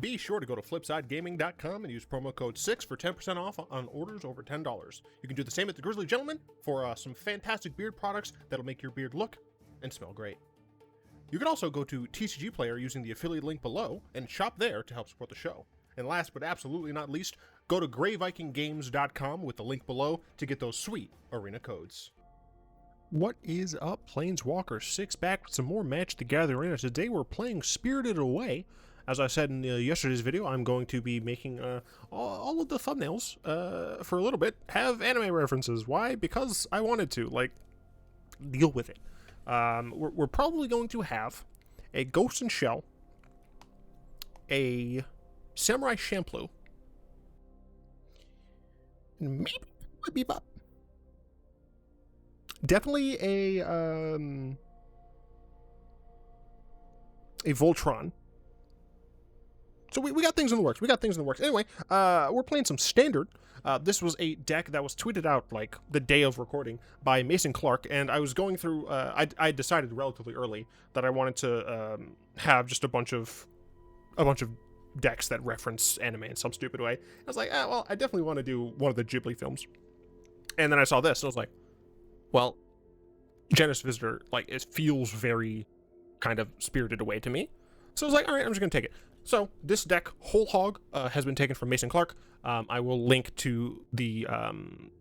Be sure to go to flipsidegaming.com and use promo code 6 for 10% off on orders over $10. You can do the same at the Grizzly Gentleman for some fantastic beard products that'll make your beard look and smell great. You can also go to TCG Player using the affiliate link below and shop there to help support the show. And last but absolutely not least, go to greyvikinggames.com with the link below to get those sweet arena codes. What is up, Planeswalker 6 back with some more Magic the Gathering. Today we're playing Spirited Away. As I said in yesterday's video, I'm going to be making all of the thumbnails for a little bit have anime references. Why? Because I wanted to. Like, deal with it. We're probably going to have a Ghost and Shell, a Samurai Champloo, and maybe a Bebop. Definitely a Voltron. So we got things in the works. Anyway, we're playing some Standard. This was a deck that was tweeted out like the day of recording by Mason Clark, and I was going through. I decided relatively early that I wanted to have just a bunch of decks that reference anime in some stupid way. I was like, well, I definitely want to do one of the Ghibli films. And then I saw this, and I was like, well, Generous Visitor, like, it feels very kind of Spirited Away to me. So I was like, all right, I'm just going to take it. So this deck, Whole Hog, has been taken from Mason Clark. I will link to the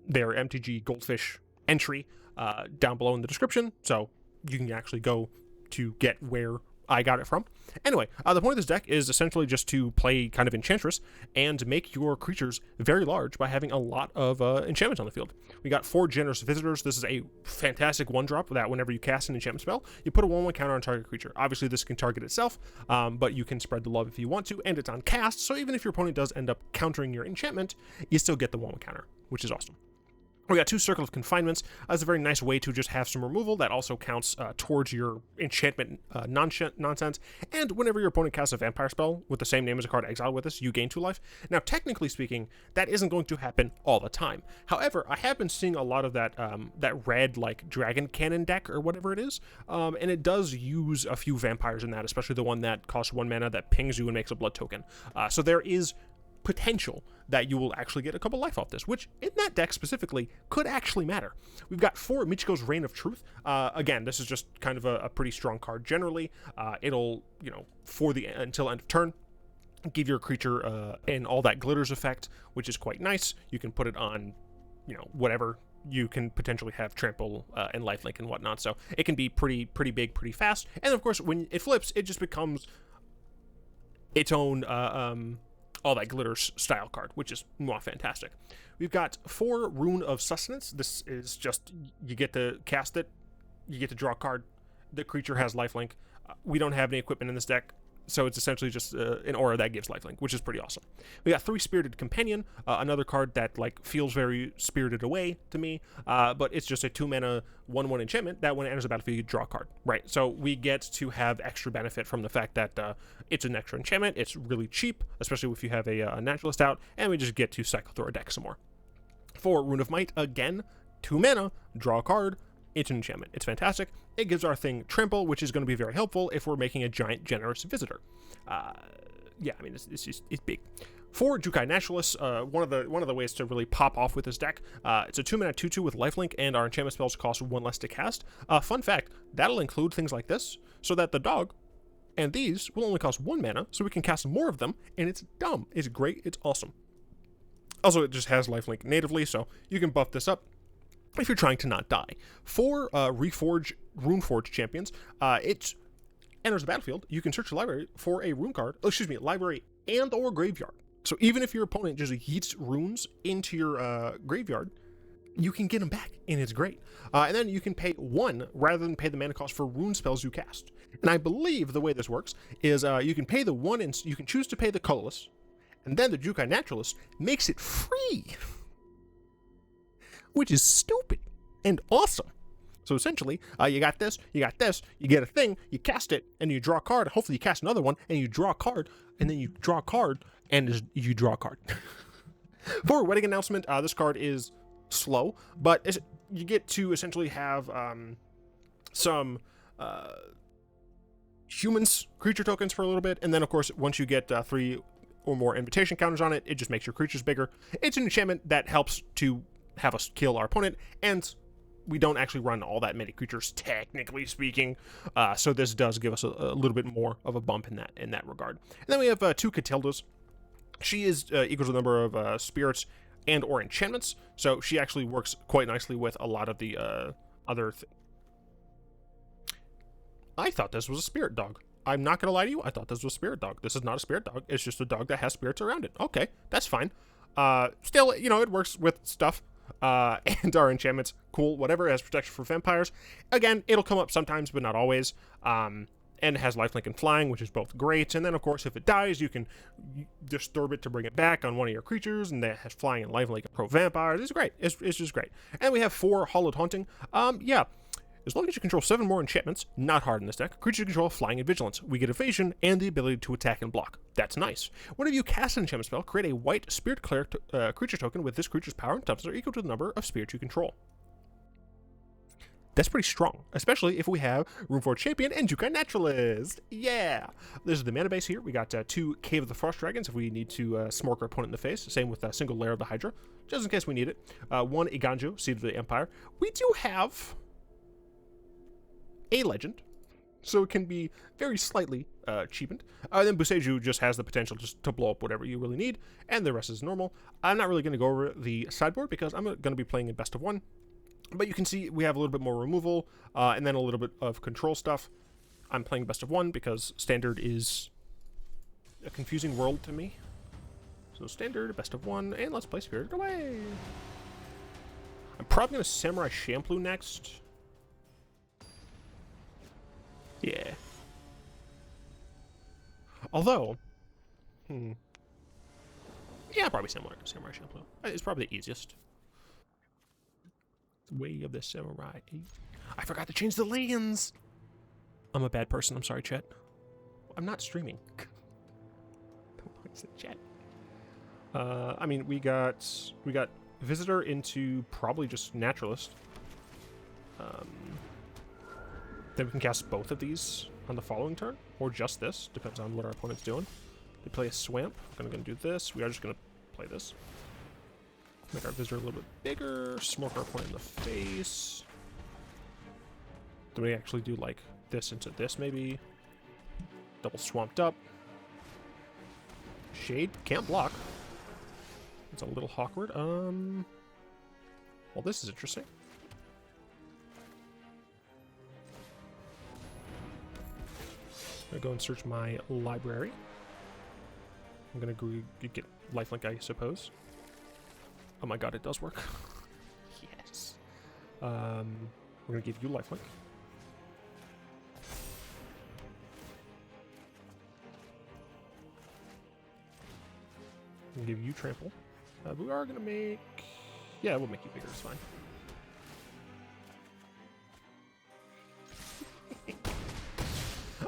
their MTG Goldfish entry down below in the description, so you can actually go to get where I got it from. Anyway, the point of this deck is essentially just to play kind of Enchantress and make your creatures very large by having a lot of enchantments on the field. We got 4 Generous Visitors. This is a fantastic 1-drop that whenever you cast an enchantment spell, you put a 1/1 counter on target creature. Obviously, this can target itself, but you can spread the love if you want to, and it's on cast, so even if your opponent does end up countering your enchantment, you still get the 1/1 counter, which is awesome. We got 2 Circle of Confinements. That's a very nice way to just have some removal that also counts towards your enchantment nonsense. And whenever your opponent casts a vampire spell with the same name as a card exiled with us, you gain 2 life. Now, technically speaking, that isn't going to happen all the time. However, I have been seeing a lot of that that red like Dragon Cannon deck or whatever it is, and it does use a few vampires in that, especially the one that costs 1 mana that pings you and makes a blood token. So there is potential that you will actually get a couple life off this, which in that deck specifically could actually matter. We've got 4 Michiko's Reign of Truth. Again, this is just kind of a pretty strong card generally. It'll, for the until end of turn, give your creature an All That Glitters effect, which is quite nice. You can put it on, whatever. You can potentially have trample and lifelink and whatnot, so it can be pretty big, pretty fast. And of course, when it flips, it just becomes its own All That Glitters style card, which is fantastic. We've got 4 Rune of Sustenance. This is just, you get to cast it, you get to draw a card, the creature has lifelink. We don't have any equipment in this deck, so it's essentially just an aura that gives lifelink, which is pretty awesome. We got 3 Spirited Companion, another card that like feels very Spirited Away to me, but it's just a 2-mana 1/1 enchantment that when it enters the battlefield you draw a card, right? So we get to have extra benefit from the fact that it's an extra enchantment, it's really cheap, especially if you have a naturalist out, and we just get to cycle through our deck some more. 4 Rune of Might, again, 2 mana, draw a card, it's an enchantment. It's fantastic. It gives our thing trample, which is going to be very helpful if we're making a giant Generous Visitor. Yeah, I mean, it's big. 4 Jukai Naturalist, one of the ways to really pop off with this deck. It's a 2-mana 2/2 with lifelink, and our enchantment spells cost 1 less to cast. Fun fact, that'll include things like this, so that the dog and these will only cost 1 mana, so we can cast more of them, and it's dumb. It's great. It's awesome. Also, it just has lifelink natively, so you can buff this up if you're trying to not die. 4 Runeforge Champions. It enters the battlefield. You can search the library for a rune card. Library and or graveyard. So even if your opponent just yeets runes into your graveyard, you can get them back, and it's great. And then you can pay 1 rather than pay the mana cost for rune spells you cast. And I believe the way this works is you can pay the 1 and you can choose to pay the colorless, and then the Jukai Naturalist makes it free. Which is stupid and awesome. So essentially, you got this, you get a thing, you cast it, and you draw a card. Hopefully you cast another one, and you draw a card, and then you draw a card, and you draw a card. For Wedding Announcement, this card is slow, but you get to essentially have some humans creature tokens for a little bit, and then of course once you get 3 or more invitation counters on it, it just makes your creatures bigger. It's an enchantment that helps to have us kill our opponent, and we don't actually run all that many creatures, technically speaking, so this does give us a little bit more of a bump in that regard. And then we have 2 Katildas. She is equal to the number of spirits and or enchantments, so she actually works quite nicely with a lot of the other I thought this was a spirit dog. I'm not gonna lie to you, I thought this was a spirit dog. This is not a spirit dog, it's just a dog that has spirits around it. Okay, that's fine. Still, you know, it works with stuff. And our enchantments, cool, whatever. It has protection for vampires. Again, it'll come up sometimes, but not always. And it has lifelink and flying, which is both great. And then, of course, if it dies, you can disturb it to bring it back on one of your creatures, and that has flying and lifelink and pro vampires. It's great. It's just great. And we have 4 Hallowed Haunting. Yeah. As long as you control 7 more enchantments, not hard in this deck, creatures control flying and vigilance. We get evasion and the ability to attack and block. That's nice. Whenever you cast an enchantment spell, create a white spirit cleric creature token with this creature's power and toughness are equal to the number of spirits you control. That's pretty strong, especially if we have Runeforge Champion and Jukai Naturalist. Yeah! This is the mana base here. We got 2 Cave of the Frost Dragons if we need to smork our opponent in the face. Same with a single Lair of the Hydra, just in case we need it. 1 Eiganjo, Seed of the Empire. We do have a legend, so it can be very slightly cheapened. Then Boseiju just has the potential just to blow up whatever you really need, and the rest is normal. I'm not really going to go over the sideboard because I'm going to be playing in best of 1, but you can see we have a little bit more removal, and then a little bit of control stuff. I'm playing best of 1 because standard is a confusing world to me. So standard, best of 1, and let's play Spirited Away. I'm probably going to Samurai Champloo next. Yeah. Although, yeah, probably similar to Samurai Champloo. It's probably the easiest. Way of the Samurai. I forgot to change the lands. I'm a bad person. I'm sorry, chat. I'm not streaming. It's the chat. I mean, we got Visitor into probably just Naturalist. Then we can cast both of these on the following turn, or just this, depends on what our opponent's doing. They play a Swamp. We're gonna do this. We are just gonna play this. Make our Visitor a little bit bigger. Smoke our opponent in the face. Then we actually do like this into this, maybe. Double Swamped up. Shade can't block. It's a little awkward. Well, this is interesting. I'm gonna go and search my library. I'm gonna go get lifelink, I suppose. Oh my god, it does work. Yes. We're gonna give you lifelink. I'm gonna give you trample. But we are gonna make... Yeah, we'll make you bigger, it's fine.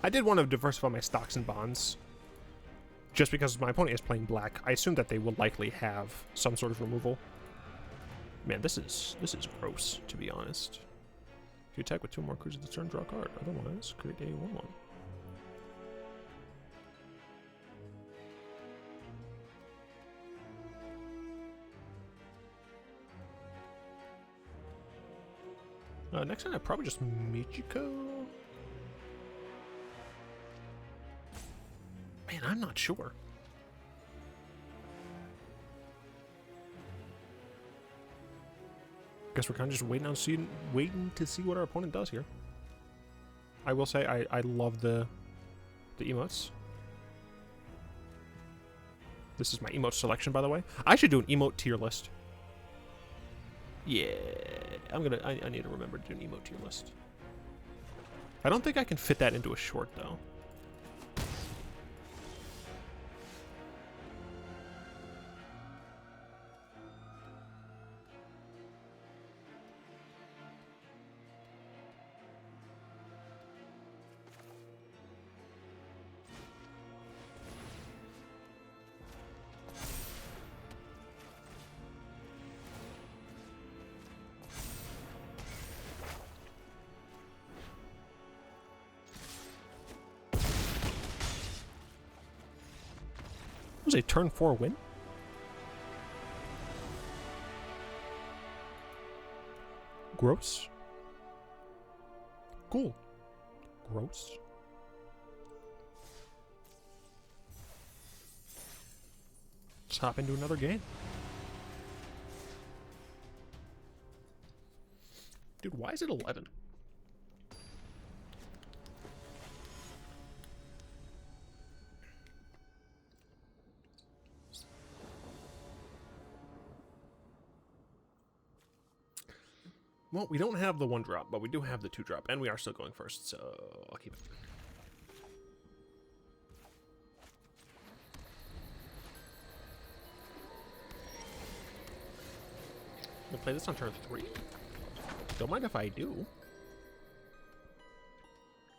I did want to diversify my stocks and bonds. Just because my opponent is playing black, I assume that they will likely have some sort of removal. Man, this is gross, to be honest. If you attack with 2 more creatures this turn, draw a card. Otherwise, create a 1/1. Next time, I probably just Michiko. Man, I'm not sure. Guess we're kind of just waiting to see what our opponent does here. I will say I love the emotes. This is my emote selection, by the way. I should do an emote tier list. Yeah, I need to remember to do an emote tier list. I don't think I can fit that into a short though. was a turn 4 win. Gross. Cool. Gross. Let's hop into another game. Dude, why is it 11? Well, we don't have the 1-drop, but we do have the 2-drop, and we are still going first, so I'll keep it. We'll play this on turn 3. Don't mind if I do.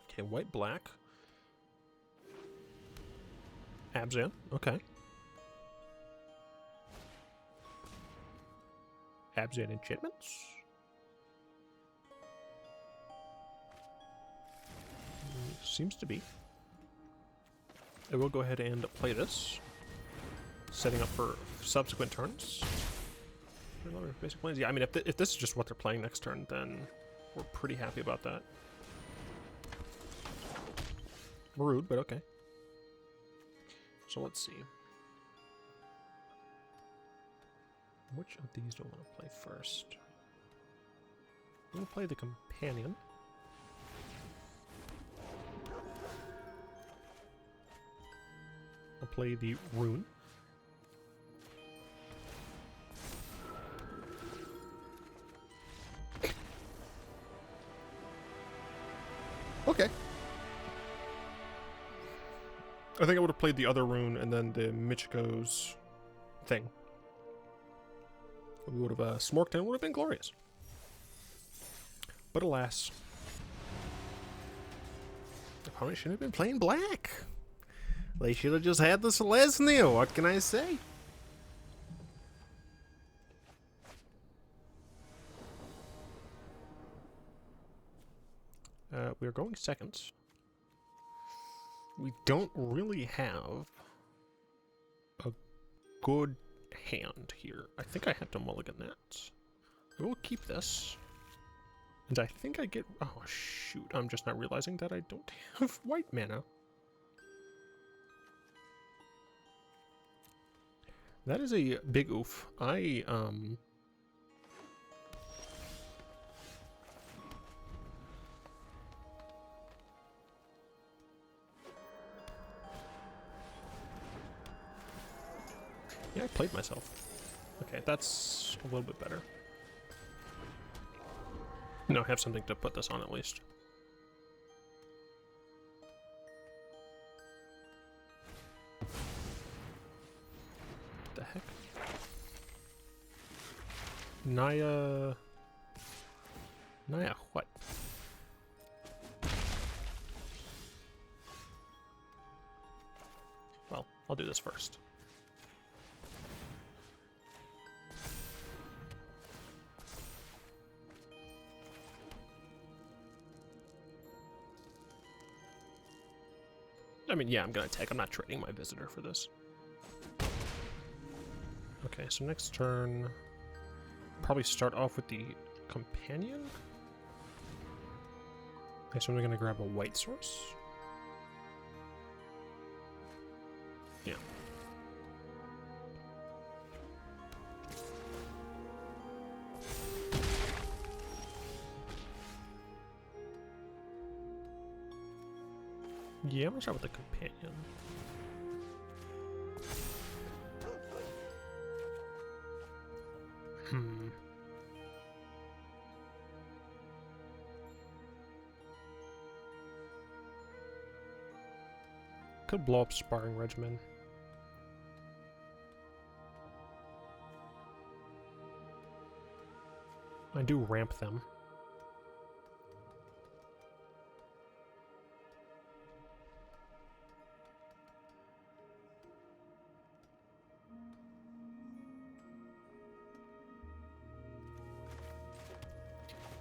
Okay, white, black. Abzan, okay. Abzan Enchantments. Seems to be. I will go ahead and play this. Setting up for subsequent turns. Basic plans. Yeah, I mean, if this is just what they're playing next turn, then we're pretty happy about that. Rude, but okay. So let's see. Which of these do I want to play first? I'm going to play the Companion. I'll play the Rune. Okay. I think I would have played the other Rune and then the Michiko's thing. We would have smorked and it would have been glorious. But alas. The opponent should have been playing black. They should have just had the Celestia. What can I say? We're going second. We don't really have a good hand here. I think I have to mulligan that. I will keep this. And I think I get... Oh, shoot. I'm just not realizing that I don't have white mana. That is a big oof. Yeah, I played myself. Okay, that's a little bit better. No, I have something to put this on at least. What the heck? Naya what? Well, I'll do this first. I mean, yeah, I'm gonna take. I'm not trading my visitor for this. Okay, so next turn, probably start off with the Companion. Okay, so I'm gonna grab a white source. Yeah. Yeah, I'm gonna start with the Companion. Could blow up Sparring Regimen. I do ramp them.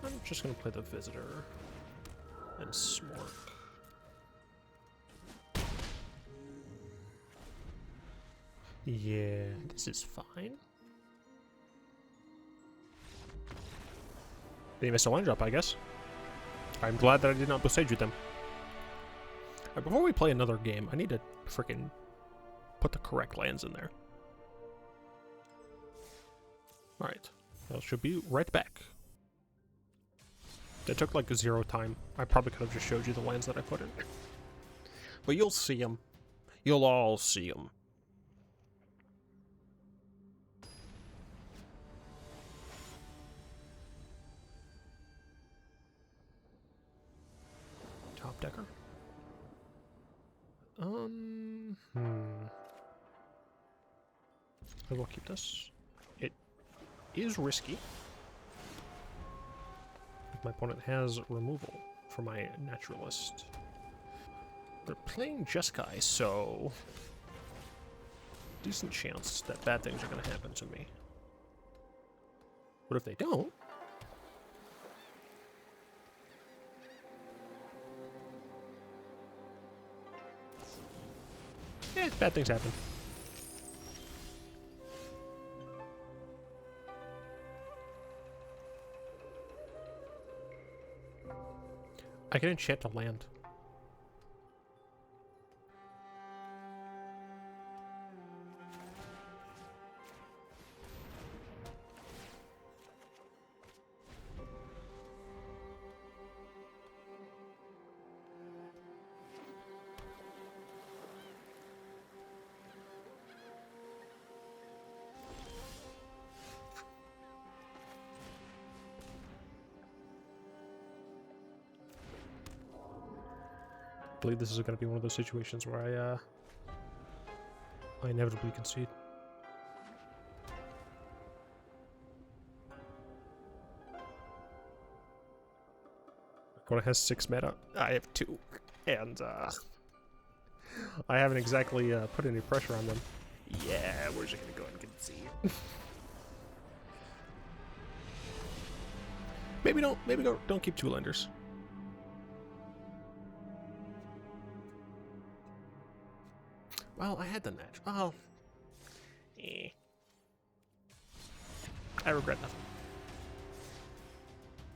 I'm just gonna play the Visitor and Smork. Yeah, this is fine. They missed a land drop, I guess. I'm glad that I did not Boseiju them. Before we play another game, I need to freaking put the correct lands in there. Alright. I should be right back. It took like 0 time. I probably could have just showed you the lands that I put in. But you'll see them. You'll all see them. Top decker. I will keep this. It is risky. My opponent has removal for my Naturalist. They're playing Jeskai, so decent chance that bad things are going to happen to me. But if they don't, bad things happen. I can enchant a land. I believe this is going to be one of those situations where I inevitably concede. Opponent has 6 mana. I have 2, and I haven't exactly put any pressure on them. Yeah, we're just gonna go ahead and concede. Maybe don't keep 2 lenders. Well, I had the match. Oh. I regret nothing.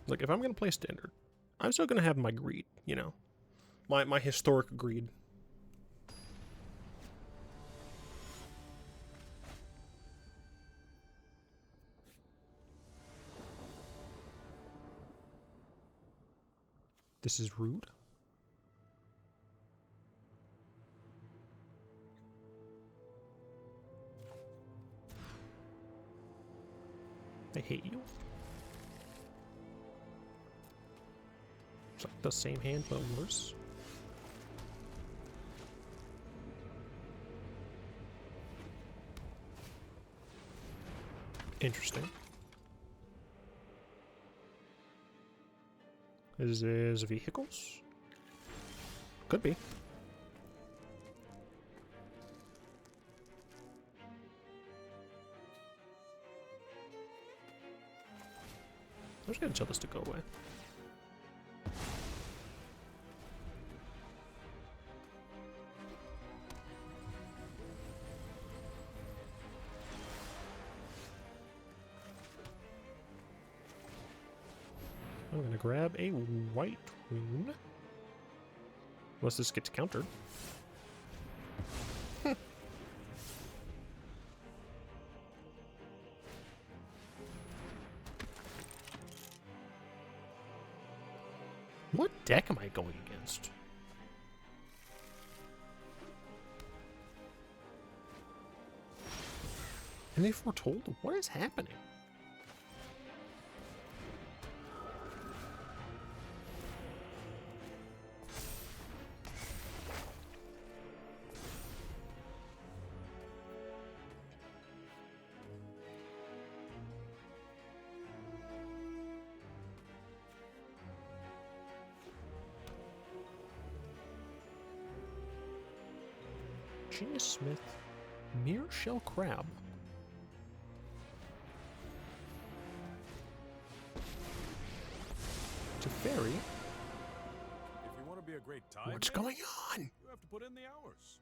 Look, if I'm going to play standard, I'm still going to have my greed, you know. My historic greed. This is rude. I hate you. It's like the same hand, but worse. Interesting. Is this vehicles? Could be. I'm just gonna tell this to go away. I'm gonna grab a white rune. Unless this gets countered. What deck am I going against? And they foretold? What is happening? Genius Smith, Mirror Shell Crab. Teferi. If you want to be a great time, What's going on? You have to put in the hours.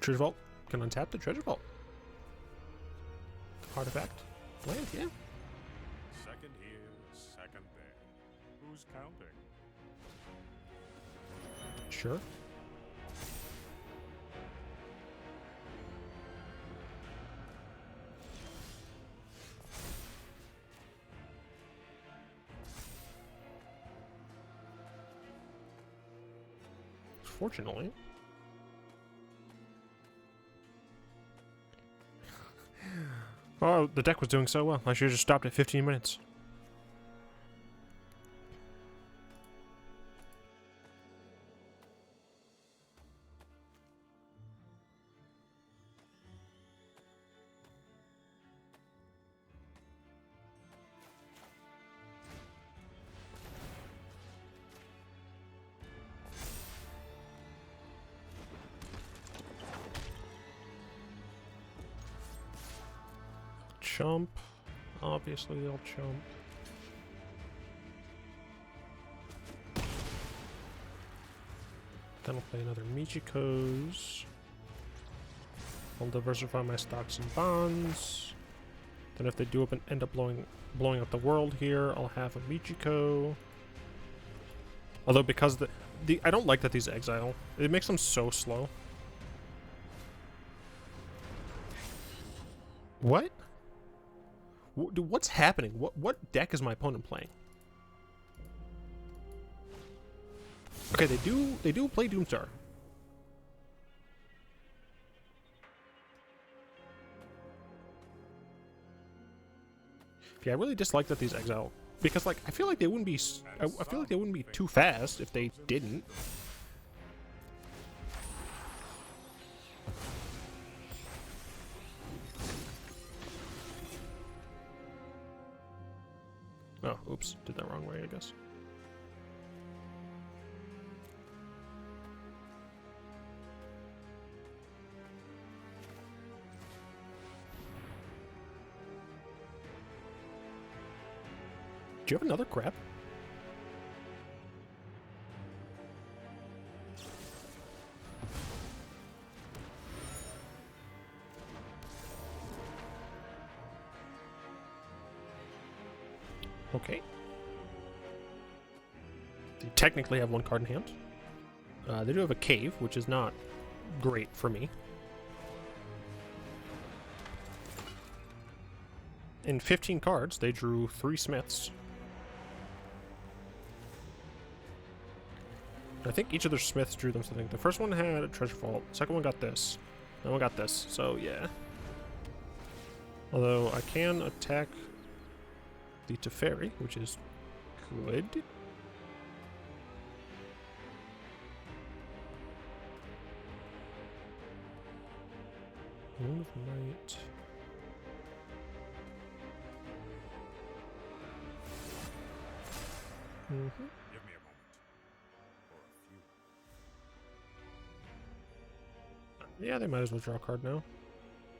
Treasure Vault can untap the Treasure Vault. Artifact. Land, yeah. Second here, second there. Who's counting? Sure. Fortunately. Oh, the deck was doing so well. I should have just stopped at 15 minutes. Chump. Obviously they'll chump. Then I'll play another Michiko's. I'll diversify my stocks and bonds. Then if they do end up blowing up the world here, I'll have a Michiko. Although because I don't like that these exile. It makes them so slow. What? Dude, what's happening? What deck is my opponent playing? Okay, they do play Doomstar. Yeah, I really dislike that these exile because like I feel like they wouldn't be I feel like they wouldn't be too fast if they didn't. Oh, oops. Did that wrong way, I guess. Do you have another crab? Okay. They technically have one card in hand. They do have a cave, which is not great for me. In 15 cards, they drew 3 smiths. I think each of their smiths drew them something. The first one had a treasure vault. The second one got this. Then one got this. So, yeah. Although, I can attack the Teferi, which is good. Rune of Might. Give me a moment. Or a few. Yeah, they might as well draw a card now.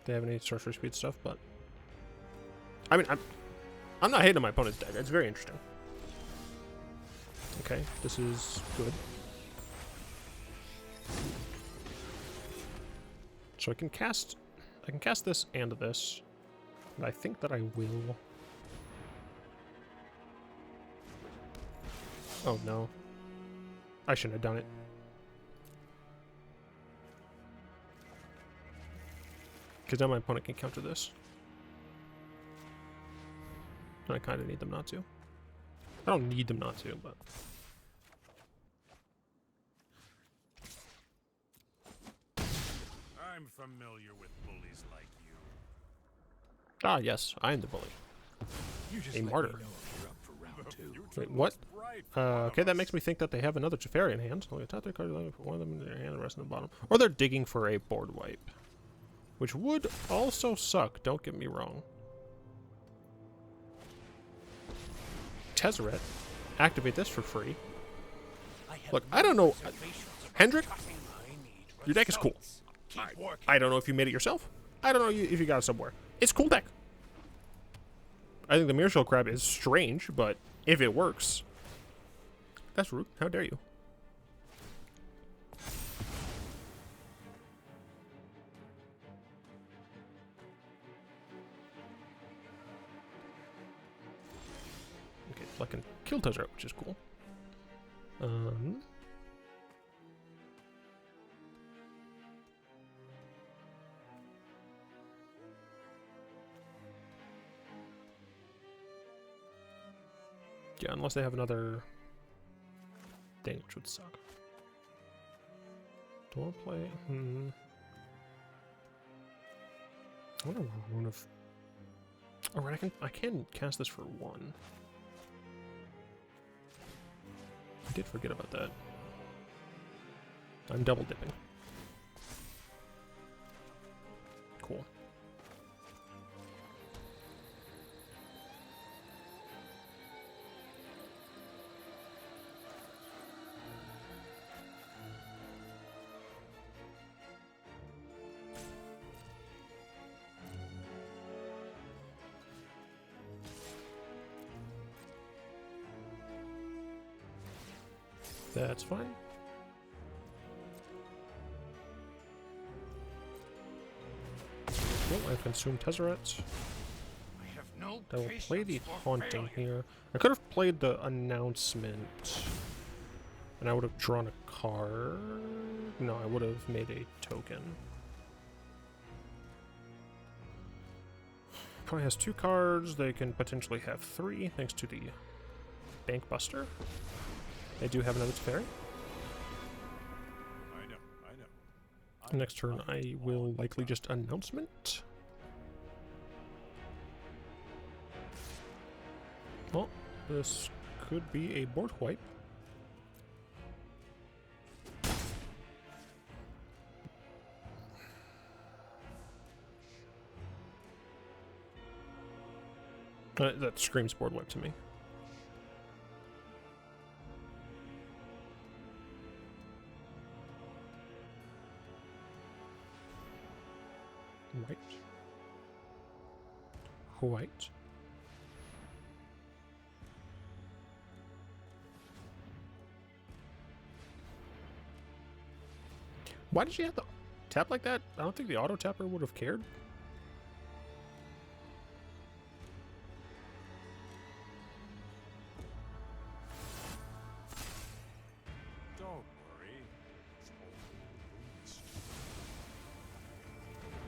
They have any sorcery speed stuff, but I mean, I'm not hating on my opponent's deck. It's very interesting. Okay, this is good. So I can cast this and this. And I think that I will. Oh no. I shouldn't have done it. Because now my opponent can counter this. And I kind of need them not to. I don't need them not to, but... I'm familiar with bullies like you. Ah, yes, I am the bully. You just A let martyr. me know if you're up for round 2. Wait, what? Right, Okay, that makes me think that they have another Teferi in hand. So they top their card, put one of them in their hand, the rest in the bottom. Or they're digging for a board wipe. Which would also suck, don't get me wrong. Tezzeret. Activate this for free. Look, I don't know. Hendrik, your deck is cool. I don't know if you made it yourself. I don't know if you got it somewhere. It's a cool deck. I think the Miracle Crab is strange, but if it works... That's rude. How dare you? So I can kill Tezzeret, which is cool. Yeah, unless they have another thing, which would suck. Do I want to play? I want a Rune of... Oh, right, I can cast this for 1. I did forget about that. I'm double dipping. Cool. That's fine. Well, I've consumed Tezzeret. I have no I will play the patience for Haunting failure. here. I could have played the Announcement, and I would have drawn a card. No, I would have made a token. Probably has 2 cards. They can potentially have 3, thanks to the Bank Buster. They do have another Teferi. I know. Next turn, I will likely just Announcement. Well, this could be a board wipe. That screams board wipe to me. White. Why did she have to tap like that? I don't think the auto tapper would have cared. Don't worry. It's only boost.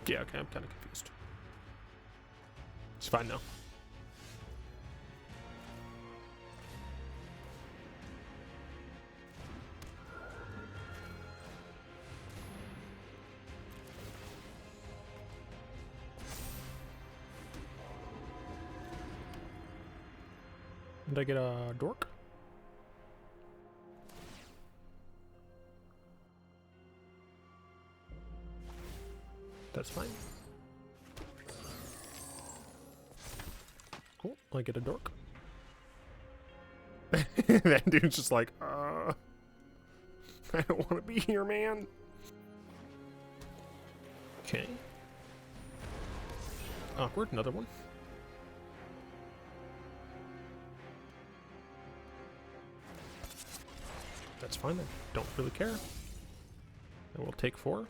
Yeah, okay, I'm kind of confused. It's fine now. Did I get a dork? That's fine. Cool, I get a dork. That dude's just like, I don't want to be here, man. Okay. Awkward, another one. That's fine, I don't really care. I will take 4.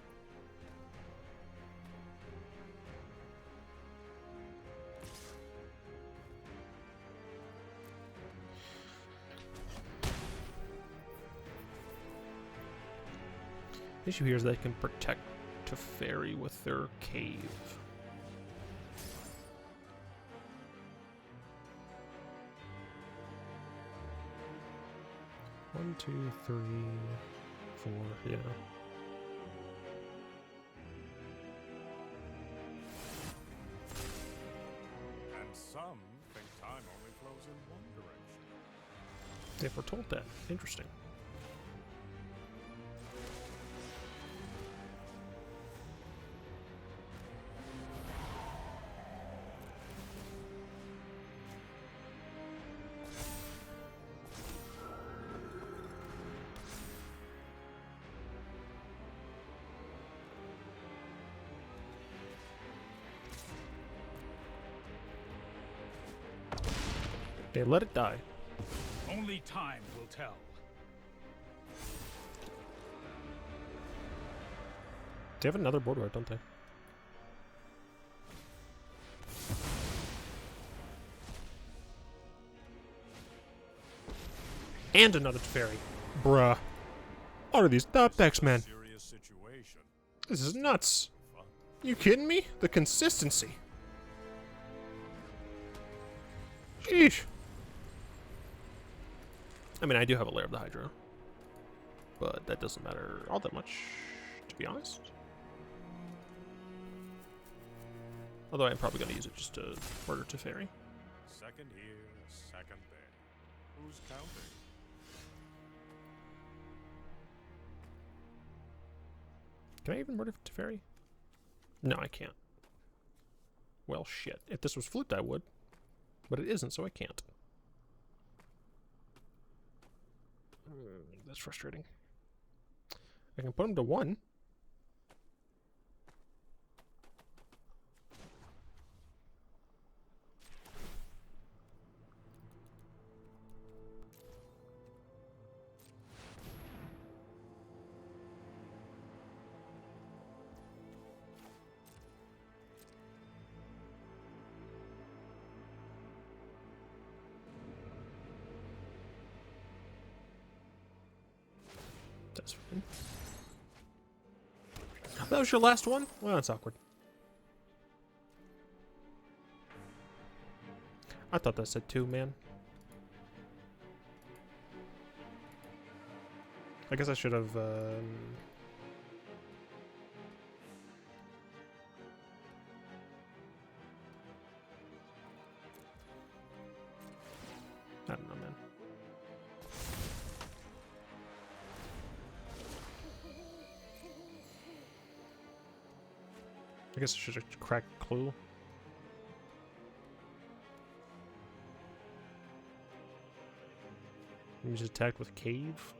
The issue here is they can protect Teferi with their cave. One, 2, 3, 4, yeah. And some think time only flows in one direction. They foretold that. Interesting. Okay, let it die. Only time will tell. They have another board wipe, don't they? And another Teferi. Bruh. What are these top decks, man? Serious situation. This is nuts. You kidding me? The consistency. Sheesh. I mean, I do have a Lair of the Hydra. But that doesn't matter all that much, to be honest. Although I'm probably going to use it just to murder Teferi. Second here, second there. Who's counting? Can I even murder Teferi? No, I can't. Well, shit. If this was Flute, I would. But it isn't, so I can't. That's frustrating. I can put him to 1. That's fine. That was your last one? Well, that's awkward. I thought that said 2, man. I guess I should have, I don't know, man. I guess I should have cracked Clue. He was attacked with Cave.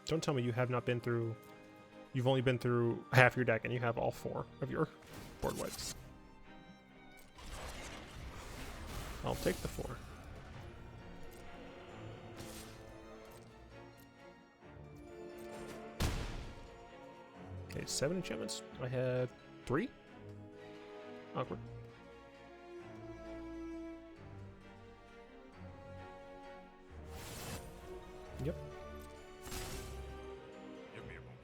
Don't tell me you have not been through... You've only been through half your deck and you have all 4 of your board wipes. I'll take the 4. Okay, 7 enchantments. I had 3? Awkward. Yep. Give me a moment.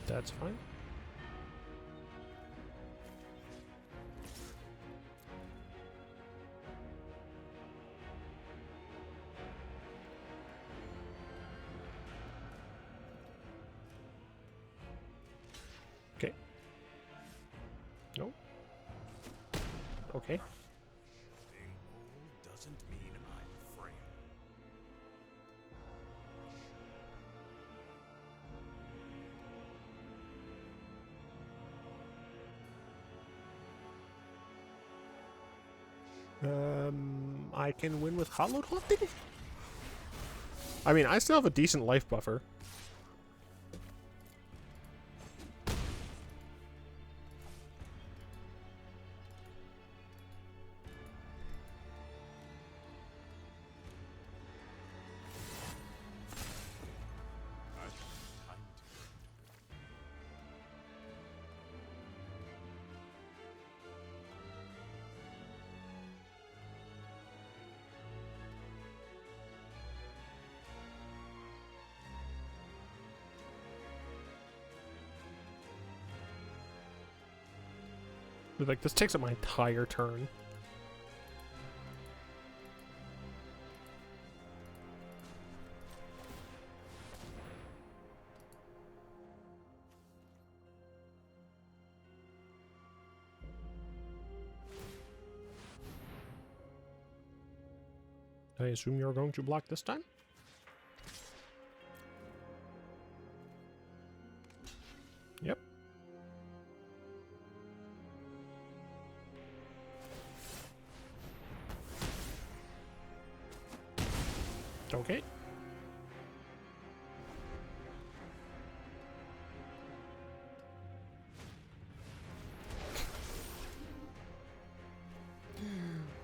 That's fine. Okay. No. Okay. Being old doesn't mean I'm frail. I can win with Hallowed Haunting? I mean, I still have a decent life buffer. Like, this takes up my entire turn. I assume you're going to block this time? Yep. Okay.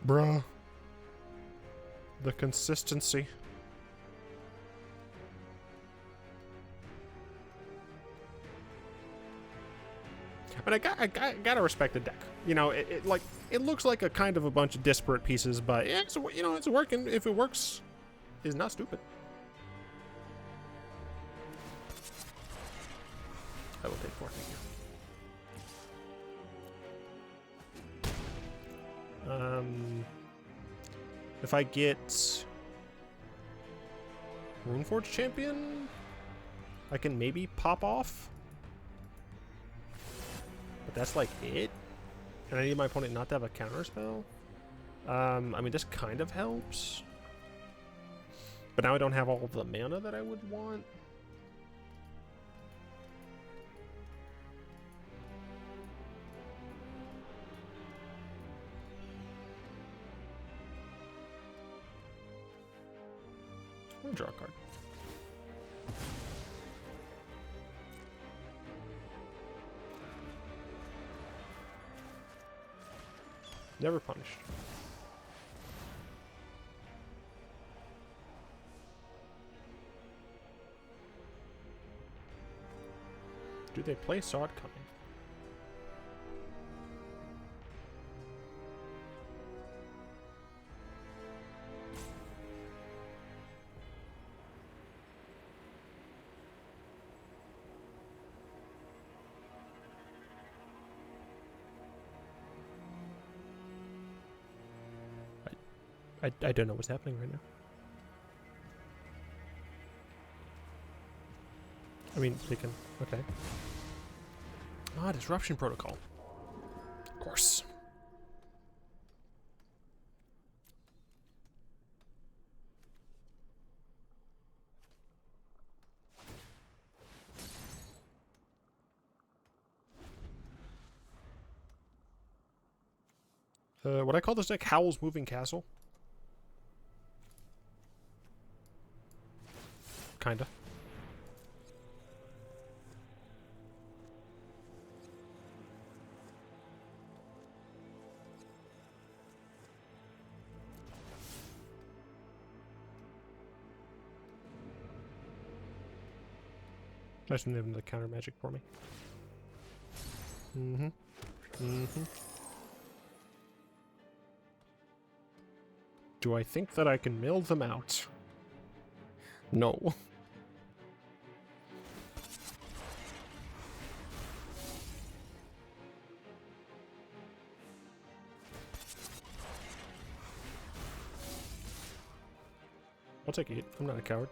Bruh. The consistency. But I gotta respect the deck. You know, it looks like a kind of a bunch of disparate pieces, but yeah, it's, you know, it's working. If it works, it's not stupid. I will take 4, thank you. If I get Runeforge Champion, I can maybe pop off. But that's like it. And I need my opponent not to have a counter spell. I mean, this kind of helps. But now I don't have all of the mana that I would want. I'm gonna draw a card. Never punished. Do they play Sod Coming? I don't know what's happening right now. I mean, they can... Okay. Ah, Disruption Protocol. Of course. What I call this deck Howl's Moving Castle. Kinda. Nice to have the counter magic for me. Do I think that I can mill them out? No. I'll take it. I'm not a coward.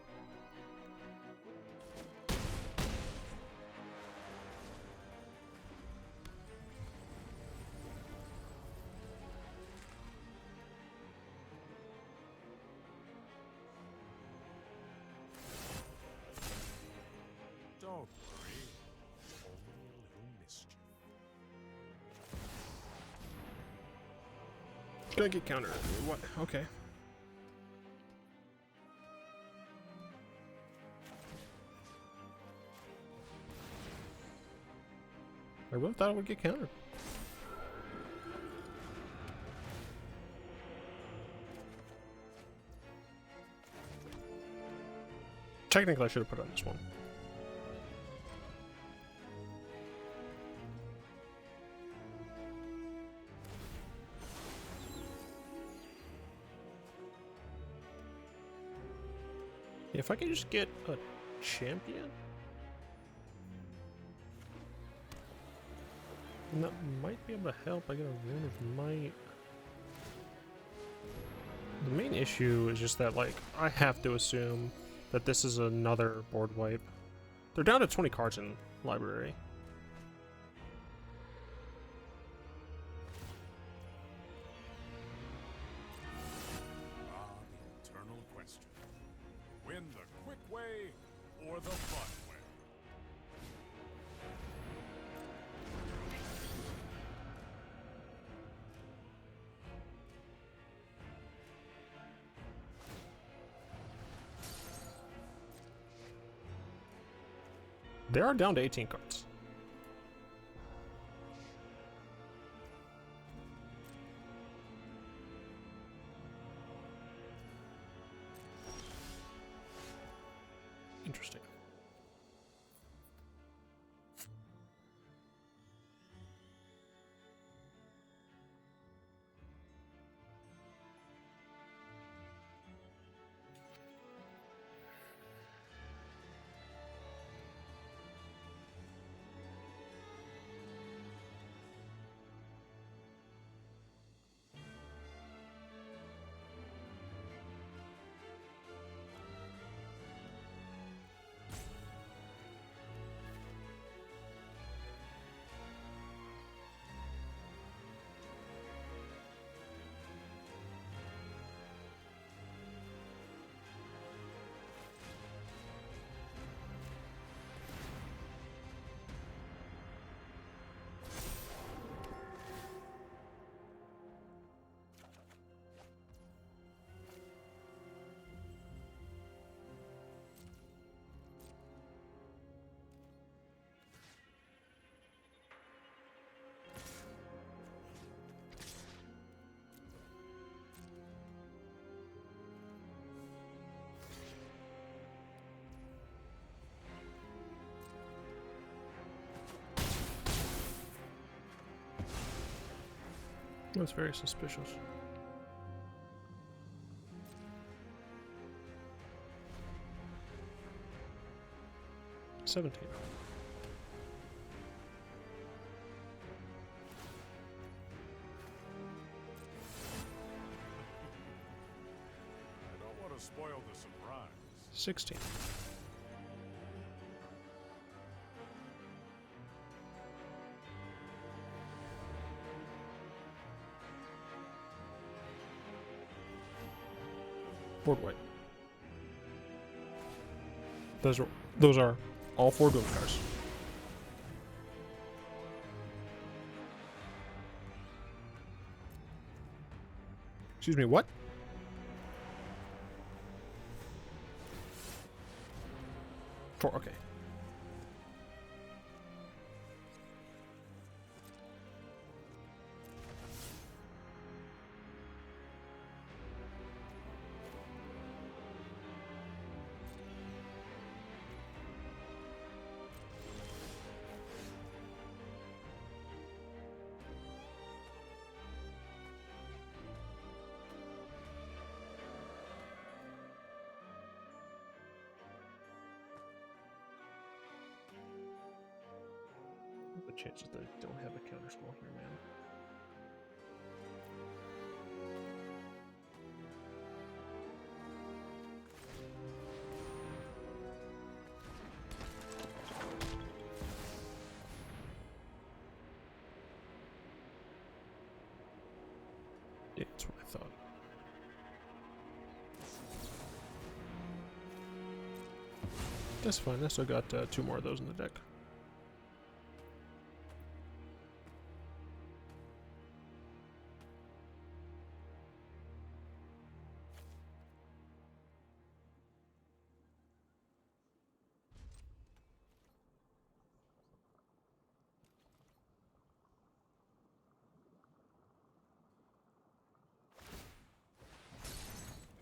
Don't worry. Only a little mischief. Gonna get counter. What? Okay. I really thought it would get countered. Technically, I should have put it on this one. If I could just get a champion? And that might be able to help. I get a Rune of Might. The main issue is just that, like, I have to assume that this is another board wipe. They're down to 20 cards in library. Ah, the eternal question. Win the quick way or the fun way? They are down to 18 cards. Interesting. That's very suspicious. $17. I don't want to spoil the surprise. 16. Board white. Those are all 4 boom cars. Excuse me, what? Four, okay. The chances that I don't have a counterspell here, man. Yeah, that's what I thought. That's fine. I still got 2 more of those in the deck.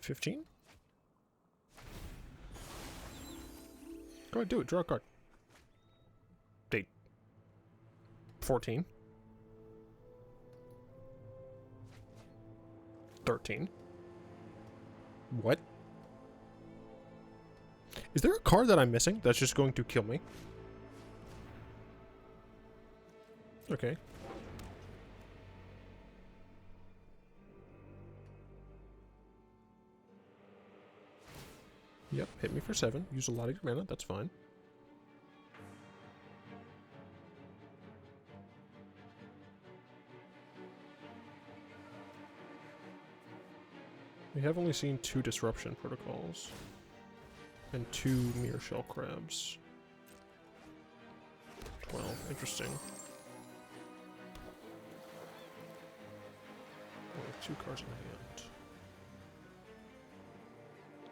$15? Go ahead, do it. Draw a card. Date. 14. 13. What? Is there a card that I'm missing that's just going to kill me? Okay. Yep, hit me for 7. Use a lot of your mana, that's fine. We have only seen 2 disruption protocols. And 2 mirror shell crabs. 12, interesting. Only 2 cards in hand.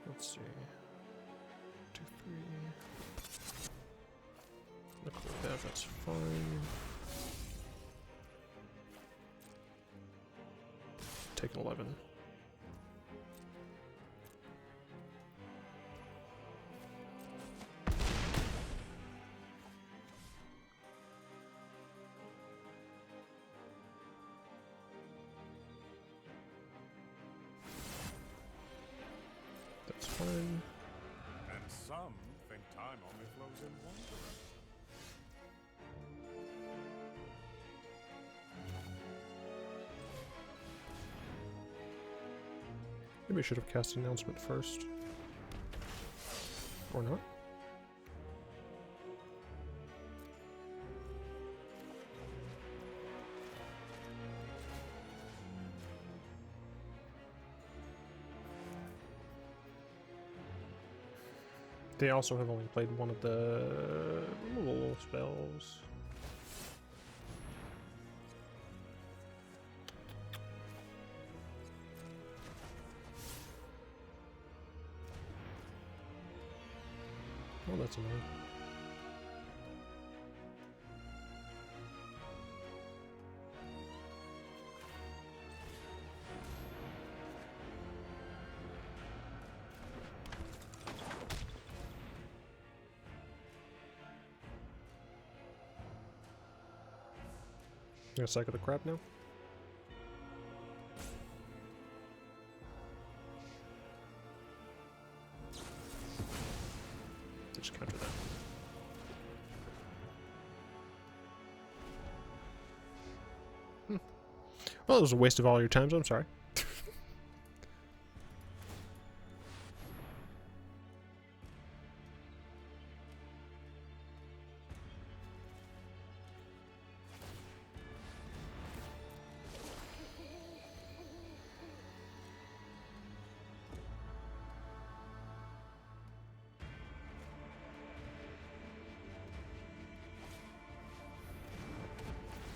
Let's see. 2, 3. that's fine. Take an 11. That's fine. And some think time only flows in one direction. Maybe I should have cast Announcement first. Or not. They also have only played one of the removal spells. Oh, that's annoying. Gonna cycle the crap now? Just counter that. Well, it was a waste of all your times, I'm sorry.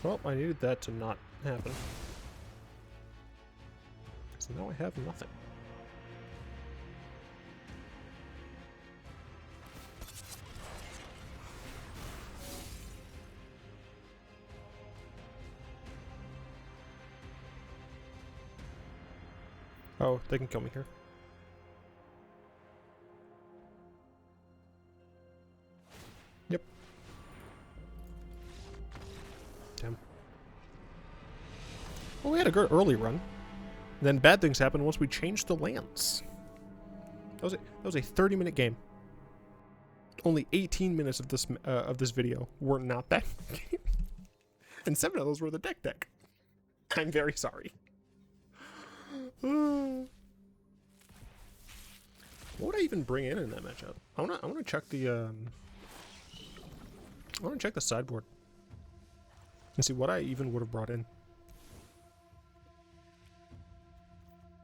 Well, I needed that to not happen. So now I have nothing. Oh, they can kill me here. Yep. Damn. Well, we had a good early run. Then bad things happened once we changed the lands. That was a 30-minute game. Only 18 minutes of this video were not that game, and 7 of those were the DeckTech. I'm very sorry. What would I even bring in that matchup? I wanna check the I wanna check the sideboard and see what I even would have brought in.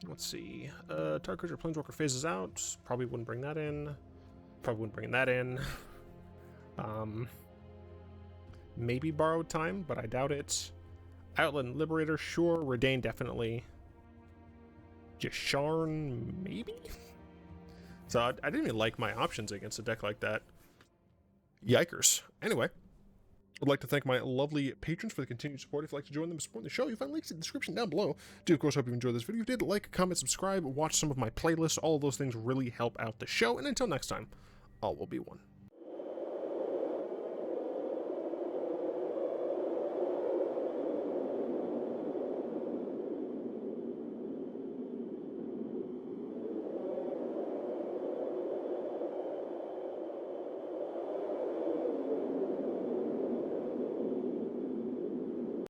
Let's see. Target creature Planeswalker phases out. Probably wouldn't bring that in. Probably wouldn't bring that in. Maybe Borrowed Time, but I doubt it. Outland Liberator, sure. Redain, definitely. Jasharn, maybe? So I didn't even like my options against a deck like that. Yikers. Anyway, I'd like to thank my lovely patrons for the continued support. If you'd like to join them and support the show, you'll find links in the description down below. Do, of course, hope you enjoyed this video. If you did, like, comment, subscribe, watch some of my playlists. All of those things really help out the show. And until next time, all will be one.